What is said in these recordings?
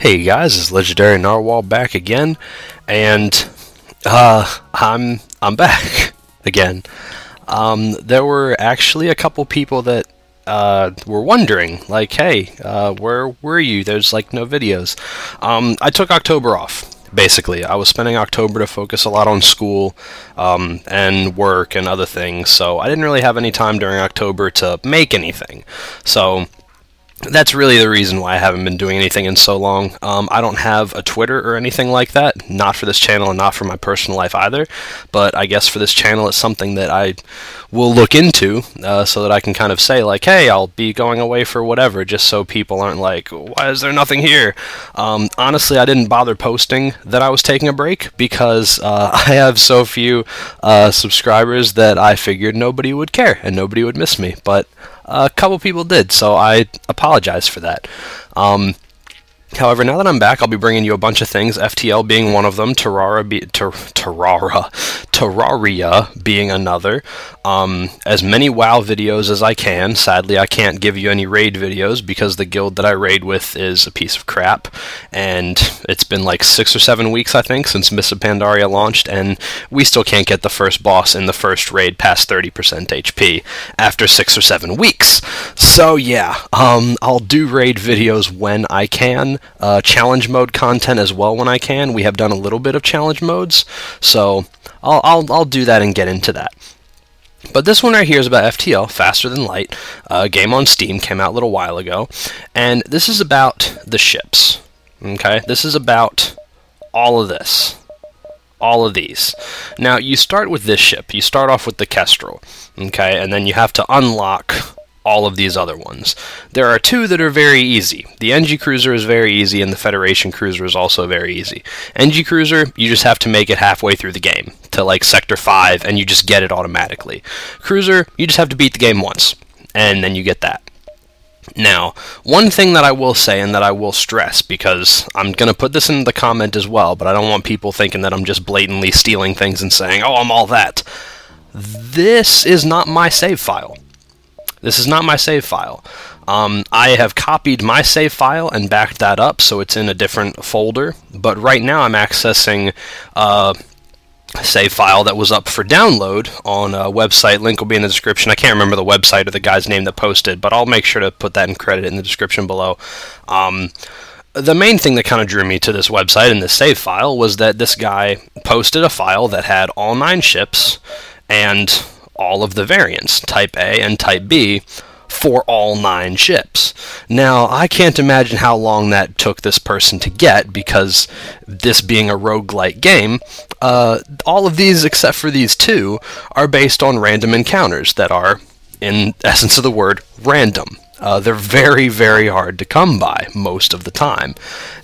Hey guys, it's Legendary Narwhal back again, and I'm back again. There were actually a couple people that were wondering, like, hey, where were you? There's like no videos. I took October off. Basically, I was spending October to focus a lot on school and work and other things, so I didn't really have any time during October to make anything. So that's really the reason why I haven't been doing anything in so long. I don't have a Twitter or anything like that, not for this channel and not for my personal life either, but I guess for this channel it's something that I will look into so that I can kind of say, like, hey, I'll be going away for whatever, just so people aren't like, why is there nothing here? Honestly, I didn't bother posting that I was taking a break because I have so few subscribers that I figured nobody would care and nobody would miss me, but a couple people did, so I apologize for that. However, now that I'm back, I'll be bringing you a bunch of things, FTL being one of them, Terraria being another, as many WoW videos as I can. Sadly, I can't give you any raid videos because the guild that I raid with is a piece of crap, and it's been like 6 or 7 weeks, I think, since Mists of Pandaria launched, and we still can't get the first boss in the first raid past 30% HP after 6 or 7 weeks. So yeah, I'll do raid videos when I can. Challenge mode content as well when I can. We have done a little bit of challenge modes, so I'll do that and get into that. But this one right here is about FTL, Faster Than Light. A game on Steam, came out a little while ago, and this is about the ships. Okay, this is about all of this. All of these. Now, you start with this ship. You start off with the Kestrel, okay, and then you have to unlock all of these other ones. There are two that are very easy. The NG Cruiser is very easy, and the Federation Cruiser is also very easy. NG Cruiser, you just have to make it halfway through the game, to like Sector 5, and you just get it automatically. Cruiser, you just have to beat the game once, and then you get that. Now, one thing that I will say and that I will stress, because I'm going to put this in the comment as well, but I don't want people thinking that I'm just blatantly stealing things and saying, oh, I'm all that. This is not my save file. This is not my save file. I have copied my save file and backed that up, so it's in a different folder, but right now I'm accessing a save file that was up for download on a website. Link will be in the description. I can't remember the website or the guy's name that posted, but I'll make sure to put that in credit in the description below. The main thing that kind of drew me to this website and this save file was that this guy posted a file that had all 9 ships and all of the variants, Type A and Type B, for all 9 ships. Now, I can't imagine how long that took this person to get, because this being a roguelike game, all of these, except for these 2, are based on random encounters that are, in essence of the word, random. They're very, very hard to come by most of the time.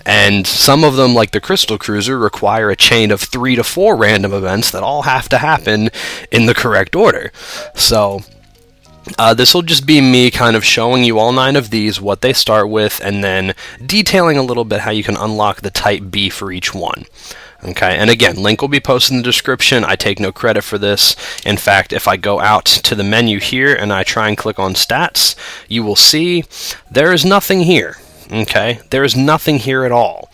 And some of them, like the Crystal Cruiser, require a chain of 3 to 4 random events that all have to happen in the correct order. So this will just be me kind of showing you all 9 of these, what they start with, and then detailing a little bit how you can unlock the Type B for each one. Okay, and again, link will be posted in the description. I take no credit for this. In fact, if I go out to the menu here and I try and click on stats, you will see there is nothing here. Okay, there is nothing here at all.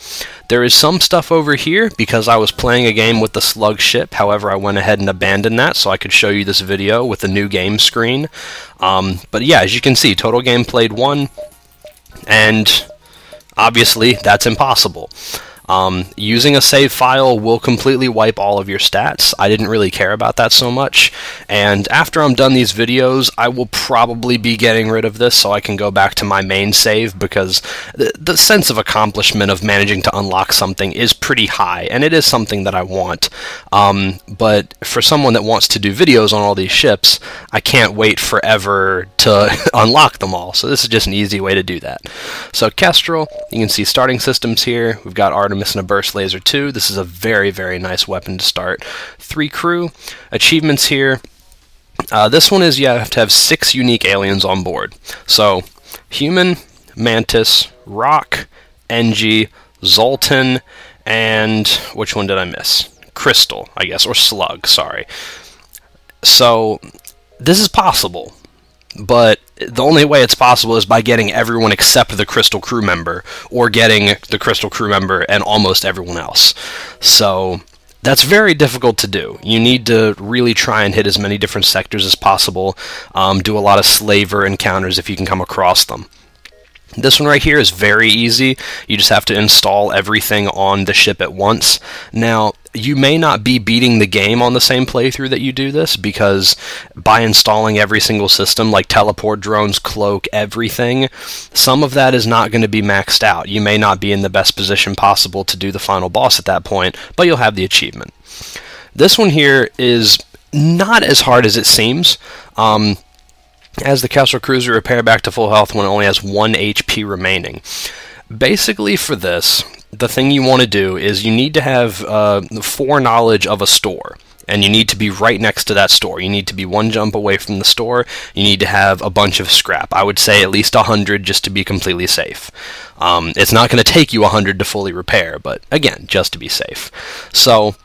There is some stuff over here because I was playing a game with the Slug Ship. However, I went ahead and abandoned that so I could show you this video with the new game screen. But yeah, as you can see, total game played 1, and obviously that's impossible. Using a save file will completely wipe all of your stats. I didn't really care about that so much, and after I'm done these videos, I will probably be getting rid of this so I can go back to my main save, because the sense of accomplishment of managing to unlock something is pretty high, and it is something that I want. But for someone that wants to do videos on all these ships, I can't wait forever to unlock them all, so this is just an easy way to do that. So Kestrel, you can see starting systems here. We've got Artemis and a Burst Laser 2. This is a very, very nice weapon to start. 3 crew. Achievements here. This one is you have to have 6 unique aliens on board. So, Human, Mantis, Rock, NG, Sultan, and which one did I miss? Crystal, I guess, or Slug, sorry. So, this is possible, but the only way it's possible is by getting everyone except the Crystal crew member, or getting the Crystal crew member and almost everyone else. So that's very difficult to do. You need to really try and hit as many different sectors as possible, do a lot of slaver encounters if you can come across them. This one right here is very easy. You just have to install everything on the ship at once. Now, you may not be beating the game on the same playthrough that you do this, because by installing every single system, like teleport drones, cloak, everything, some of that is not going to be maxed out. You may not be in the best position possible to do the final boss at that point, but you'll have the achievement. This one here is not as hard as it seems. As the Mantis Cruiser, repair back to full health when it only has 1 HP remaining. Basically for this, the thing you want to do is you need to have foreknowledge of a store, and you need to be right next to that store. You need to be 1 jump away from the store. You need to have a bunch of scrap. I would say at least 100 just to be completely safe. It's not going to take you 100 to fully repair, but again, just to be safe. So,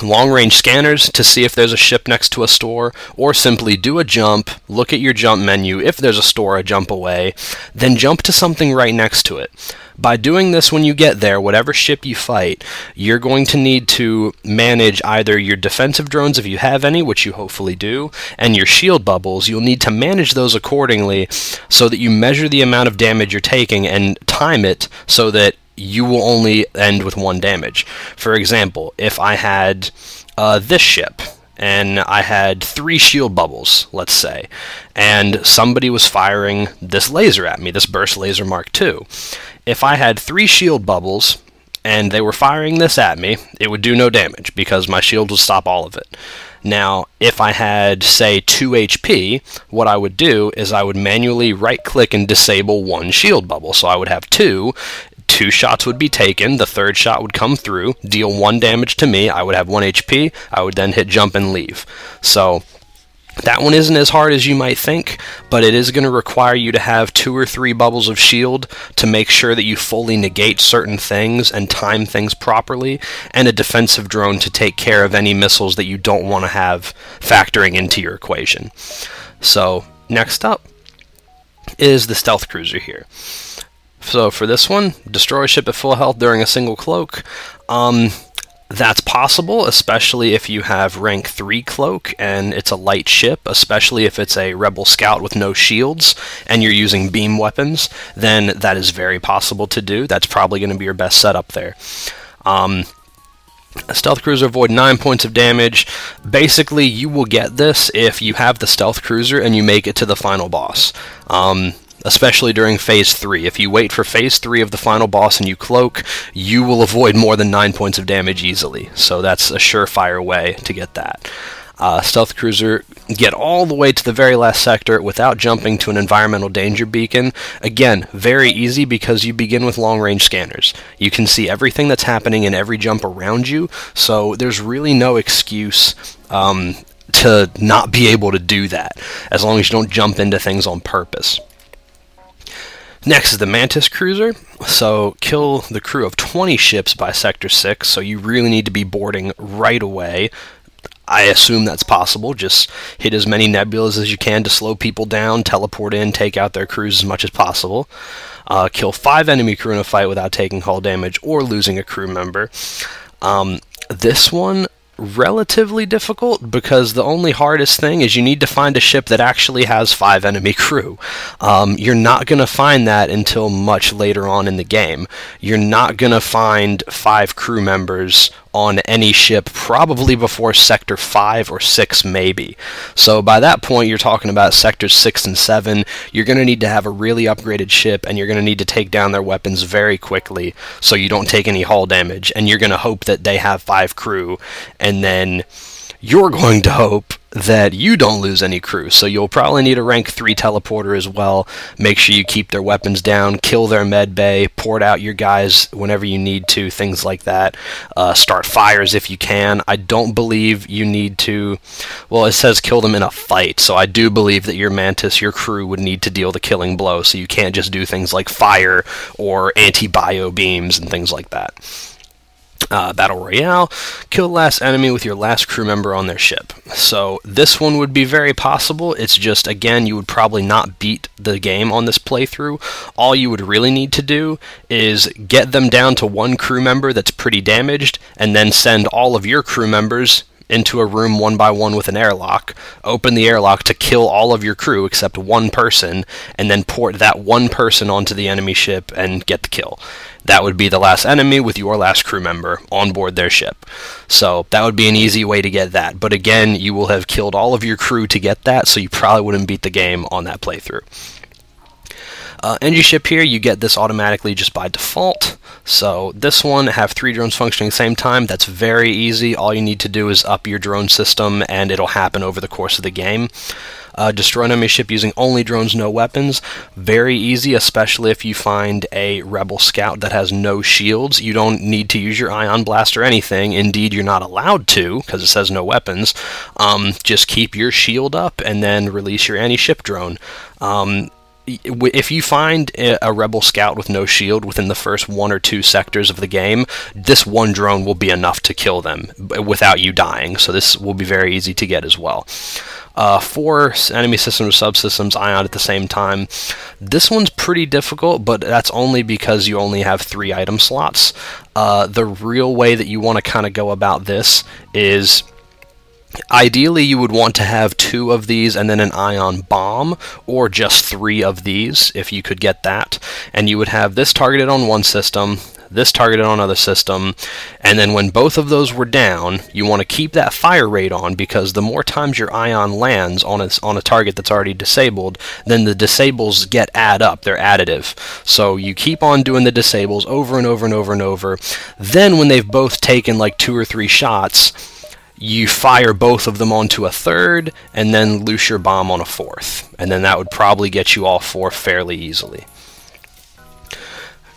long-range scanners to see if there's a ship next to a store, or simply do a jump, look at your jump menu, if there's a store a jump away, then jump to something right next to it. By doing this when you get there, whatever ship you fight, you're going to need to manage either your defensive drones if you have any, which you hopefully do, and your shield bubbles. You'll need to manage those accordingly so that you measure the amount of damage you're taking and time it so that you will only end with 1 damage. For example, if I had this ship, and I had 3 shield bubbles, let's say, and somebody was firing this laser at me, this burst laser Mark II. If I had 3 shield bubbles, and they were firing this at me, it would do no damage, because my shield would stop all of it. Now, if I had, say, 2 HP, what I would do is I would manually right-click and disable 1 shield bubble, so I would have 2. 2 shots would be taken, the 3rd shot would come through, deal 1 damage to me, I would have 1 HP, I would then hit jump and leave. So, that one isn't as hard as you might think, but it is going to require you to have 2 or 3 bubbles of shield to make sure that you fully negate certain things and time things properly, and a defensive drone to take care of any missiles that you don't want to have factoring into your equation. So, next up is the Stealth Cruiser here. So for this one, destroy a ship at full health during a single cloak. That's possible, especially if you have rank 3 cloak and it's a light ship, especially if it's a rebel scout with no shields and you're using beam weapons, then that is very possible to do. That's probably going to be your best setup there. Stealth Cruiser, avoid 9 points of damage. Basically, you will get this if you have the Stealth Cruiser and you make it to the final boss. Especially during Phase 3. If you wait for Phase 3 of the final boss and you cloak, you will avoid more than 9 points of damage easily. So that's a surefire way to get that. Stealth Cruiser, get all the way to the very last sector without jumping to an environmental danger beacon. Again, very easy because you begin with long-range scanners. You can see everything that's happening in every jump around you, so there's really no excuse to not be able to do that, as long as you don't jump into things on purpose. Next is the Mantis Cruiser. So kill the crew of 20 ships by Sector 6, so you really need to be boarding right away. I assume that's possible. Just hit as many nebulas as you can to slow people down, teleport in, take out their crews as much as possible. Kill 5 enemy crew in a fight without taking hull damage or losing a crew member. This one, relatively difficult, because the only hardest thing is you need to find a ship that actually has 5 enemy crew. You're not going to find that until much later on in the game. You're not going to find 5 crew members on any ship probably before Sector 5 or 6 maybe. So by that point you're talking about Sectors 6 and 7. You're going to need to have a really upgraded ship, and you're going to need to take down their weapons very quickly so you don't take any hull damage, and you're going to hope that they have 5 crew, and then you're going to hope that you don't lose any crew. So you'll probably need a rank 3 teleporter as well. Make sure you keep their weapons down, kill their med bay, port out your guys whenever you need to, things like that. Start fires if you can. I don't believe you need to, well, it says kill them in a fight, so I do believe that your Mantis, your crew, would need to deal the killing blow, so you can't just do things like fire or anti-bio beams and things like that. Battle Royale, kill the last enemy with your last crew member on their ship. So this one would be very possible. It's just, again, you would probably not beat the game on this playthrough. All you would really need to do is get them down to one crew member that's pretty damaged, and then send all of your crew members into a room one by one with an airlock, open the airlock to kill all of your crew except one person, and then port that one person onto the enemy ship and get the kill. That would be the last enemy with your last crew member on board their ship. So that would be an easy way to get that. But again, you will have killed all of your crew to get that, so you probably wouldn't beat the game on that playthrough. NG ship here, you get this automatically just by default. So this one, have 3 drones functioning at the same time. That's very easy. All you need to do is up your drone system, and it'll happen over the course of the game. Destroy an enemy ship using only drones, no weapons. Very easy, especially if you find a rebel scout that has no shields. You don't need to use your ion blast or anything. Indeed, you're not allowed to, because it says no weapons. Just keep your shield up, and then release your anti-ship drone. If you find a rebel scout with no shield within the first 1 or 2 sectors of the game, this one drone will be enough to kill them without you dying, so this will be very easy to get as well. 4 enemy systems or subsystems ion at the same time. This one's pretty difficult, but that's only because you only have 3 item slots. The real way that you want to kind of go about this is, ideally, you would want to have 2 of these and then an ion bomb, or just 3 of these, if you could get that. And you would have this targeted on one system, this targeted on another system, and then when both of those were down, you want to keep that fire rate on, because the more times your ion lands on a target that's already disabled, then the disables add up. They're additive. So you keep on doing the disables over and over and over and over. Then when they've both taken like 2 or 3 shots, you fire both of them onto a 3rd, and then loose your bomb on a 4th. And then that would probably get you all 4 fairly easily.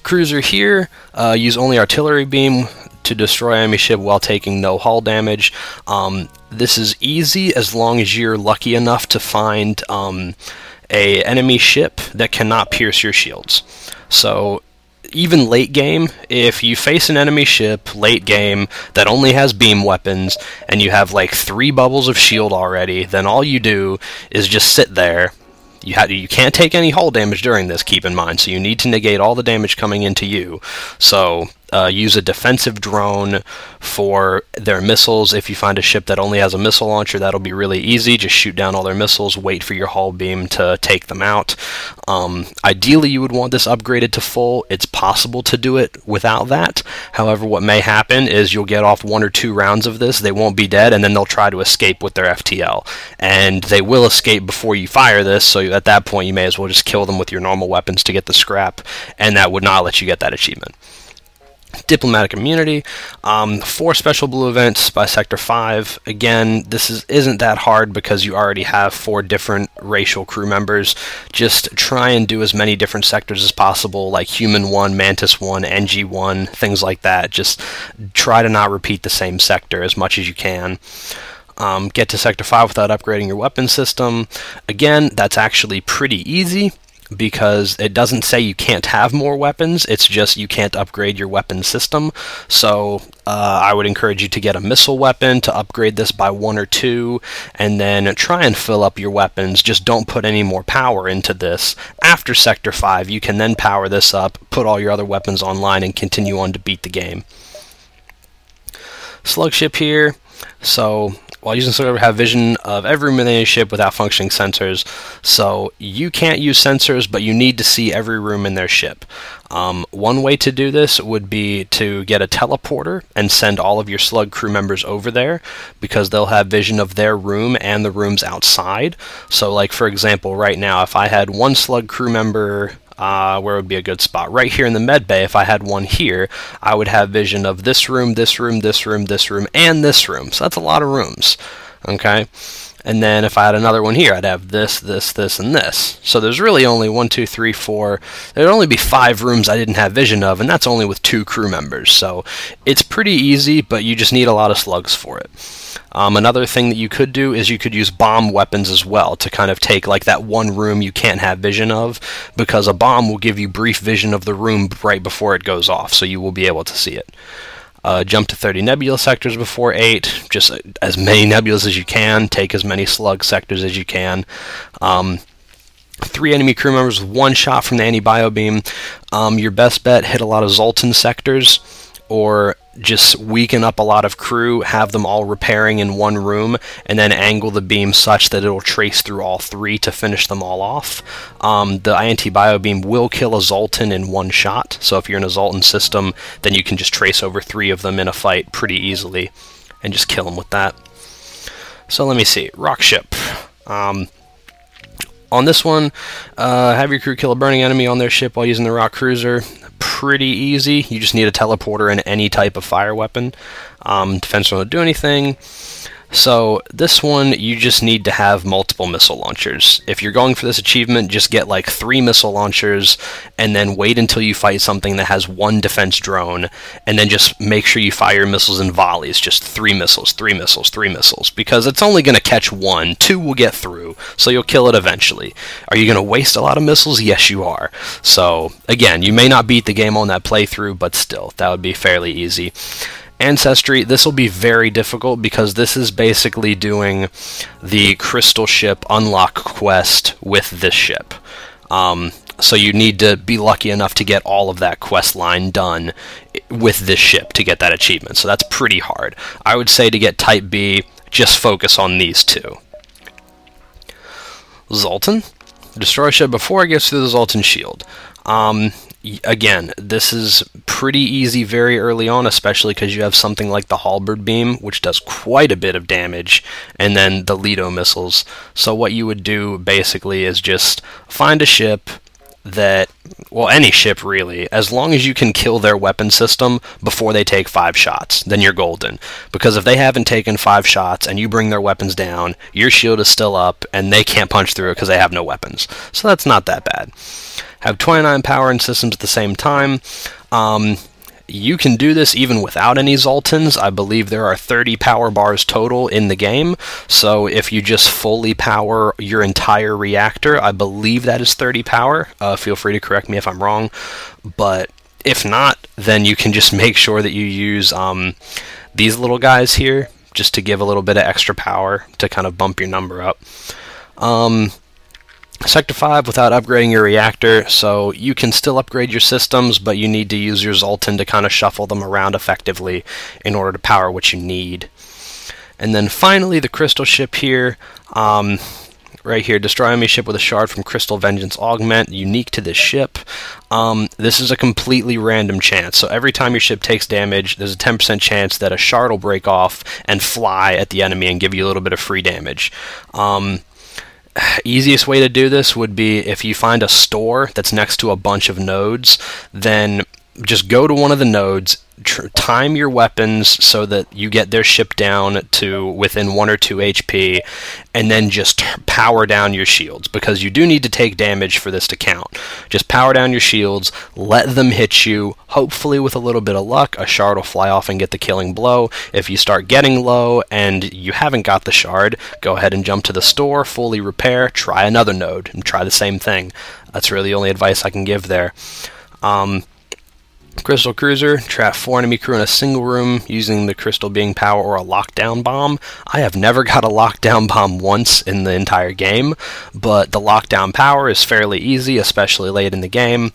Cruiser here, use only artillery beam to destroy enemy ship while taking no hull damage. This is easy as long as you're lucky enough to find a enemy ship that cannot pierce your shields. So even late game, if you face an enemy ship late game that only has beam weapons, and you have like 3 bubbles of shield already, then all you do is just sit there. You can't take any hull damage during this, keep in mind, so you need to negate all the damage coming into you. So use a defensive drone for their missiles. If you find a ship that only has a missile launcher, that'll be really easy. Just shoot down all their missiles, wait for your hull beam to take them out. Ideally, you would want this upgraded to full. It's possible to do it without that. However, what may happen is you'll get off 1 or 2 rounds of this, they won't be dead, and then they'll try to escape with their FTL. And they will escape before you fire this, so at that point you may as well just kill them with your normal weapons to get the scrap, and that would not let you get that achievement. Diplomatic immunity, 4 special blue events by Sector 5. Again, this isn't that hard because you already have 4 different racial crew members. Just try and do as many different sectors as possible, like Human 1, Mantis 1, NG 1, things like that. Just try to not repeat the same sector as much as you can. Get to Sector 5 without upgrading your weapon system. Again, that's actually pretty easy, because it doesn't say you can't have more weapons, it's just you can't upgrade your weapon system. So I would encourage you to get a missile weapon to upgrade this by 1 or 2, and then try and fill up your weapons. Just don't put any more power into this. After Sector 5, you can then power this up, put all your other weapons online, and continue on to beat the game. Slug Ship here. So while using Slug Ship, have vision of every room in the ship without functioning sensors. So you can't use sensors, but you need to see every room in their ship. One way to do this would be to get a teleporter and send all of your Slug crew members over there, because they'll have vision of their room and the rooms outside. So like, for example, right now, if I had one Slug crew member, where would be a good spot? Right here in the med bay, if I had one here, I would have vision of this room, this room, this room, this room, and this room. So that's a lot of rooms, okay? And then if I had another one here, I'd have this, this, this, and this. So there's really only 1, 2, 3, 4. There'd only be 5 rooms I didn't have vision of, and that's only with 2 crew members. So it's pretty easy, but you just need a lot of slugs for it. Another thing that you could do is you could use bomb weapons as well to kind of take like that one room you can't have vision of, because a bomb will give you brief vision of the room right before it goes off, so you will be able to see it. Jump to 30 nebula sectors before 8. Just as many nebulas as you can. Take as many slug sectors as you can. 3 enemy crew members with 1 shot from the anti-bio beam. Your best bet, hit a lot of Sultan sectors, or just weaken up a lot of crew, have them all repairing in one room, and then angle the beam such that it'll trace through all 3 to finish them all off. The anti-bio beam will kill a Sultan in 1 shot, so if you're in a Sultan system, then you can just trace over 3 of them in a fight pretty easily, and just kill them with that. So let me see. Rock Ship. On this one, have your crew kill a burning enemy on their ship while using the Rock Cruiser. Pretty easy. You just need a teleporter and any type of fire weapon. Defense won't do anything. So this one, you just need to have multiple missile launchers. If you're going for this achievement, just get like 3 missile launchers, and then wait until you fight something that has 1 defense drone, and then just make sure you fire missiles in volleys. Just 3 missiles, 3 missiles, 3 missiles, because it's only going to catch 1. 2 will get through, so you'll kill it eventually. Are you going to waste a lot of missiles? Yes, you are. So again, you may not beat the game on that playthrough, but still, that would be fairly easy. Ancestry, this will be very difficult because this is basically doing the Crystal Ship unlock quest with this ship. So you need to be lucky enough to get all of that quest line done with this ship to get that achievement. So that's pretty hard. I would say to get Type B, just focus on these 2. Sultan. Destroy a ship before it gets through the Sultan Shield. Again, this is pretty easy very early on, especially because you have something like the halberd beam, which does quite a bit of damage, and then the Lido missiles. So what you would do basically is just find a ship that, well, any ship really, as long as you can kill their weapon system before they take 5 shots, then you're golden. Because if they haven't taken 5 shots and you bring their weapons down, your shield is still up and they can't punch through it because they have no weapons. So that's not that bad. Have 29 power and systems at the same time. You can do this even without any Sultans. I believe there are 30 power bars total in the game, so if you just fully power your entire reactor, I believe that is 30 power. Feel free to correct me if I'm wrong, but if not, then you can just make sure that you use these little guys here, just to give a little bit of extra power to kind of bump your number up. Sector 5 without upgrading your reactor, so you can still upgrade your systems, but you need to use your Sultan to kind of shuffle them around effectively in order to power what you need. And then finally, the Crystal Ship here. Right here, destroy enemy ship with a shard from Crystal Vengeance Augment, unique to this ship. This is a completely random chance, so every time your ship takes damage, there's a 10% chance that a shard will break off and fly at the enemy and give you a little bit of free damage. Easiest way to do this would be if you find a store that's next to a bunch of nodes, then just go to one of the nodes, time your weapons so that you get their ship down to within 1 or 2 HP, and then just power down your shields, because you do need to take damage for this to count. Just power down your shields, let them hit you, hopefully with a little bit of luck, a shard will fly off and get the killing blow. If you start getting low and you haven't got the shard, go ahead and jump to the store, fully repair, try another node, and try the same thing. That's really the only advice I can give there. Crystal Cruiser, trap 4 enemy crew in a single room using the crystal being power or a lockdown bomb. I have never got a lockdown bomb once in the entire game, but the lockdown power is fairly easy, especially late in the game.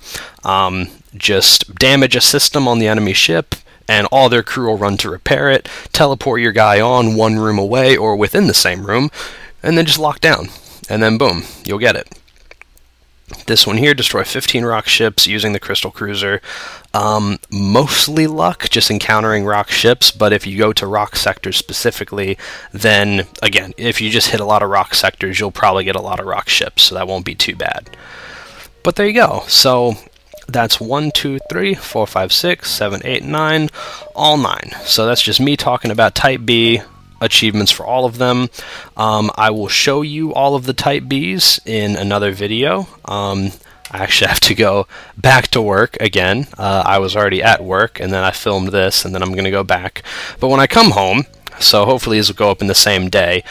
Just damage a system on the enemy ship, and all their crew will run to repair it, teleport your guy on 1 room away or within the same room, and then just lock down. And then boom, you'll get it. This one here, destroy 15 rock ships using the Crystal Cruiser. Mostly luck, just encountering rock ships, but if you go to rock sectors specifically, then, again, if you just hit a lot of rock sectors, you'll probably get a lot of rock ships, so that won't be too bad. But there you go. So that's 1, 2, 3, 4, 5, 6, 7, 8, 9, all 9. So that's just me talking about Type B achievements for all of them. I will show you all of the Type Bs in another video. I actually have to go back to work again. I was already at work, and then I filmed this, and then I'm going to go back. But when I come home, so hopefully these will go up in the same day.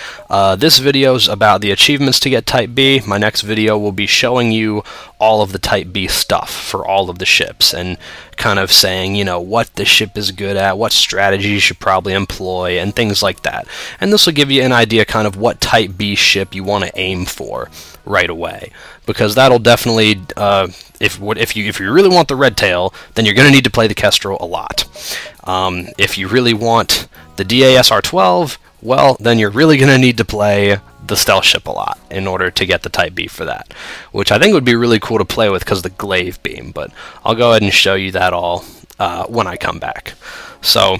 This video is about the achievements to get Type B. My next video will be showing you all of the Type B stuff for all of the ships, and kind of saying, you know, what the ship is good at, what strategy you should probably employ, and things like that. And this will give you an idea kind of what Type B ship you want to aim for right away, because that'll definitely, if you really want the red tail, then you're going to need to play the Kestrel a lot. If you really want the DASR-12, well, then you're really going to need to play the stealth ship a lot in order to get the Type B for that, which I think would be really cool to play with because of the glaive beam, but I'll go ahead and show you that all when I come back. So,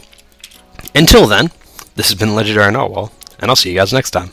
until then, this has been Legendary Narwhal, and I'll see you guys next time.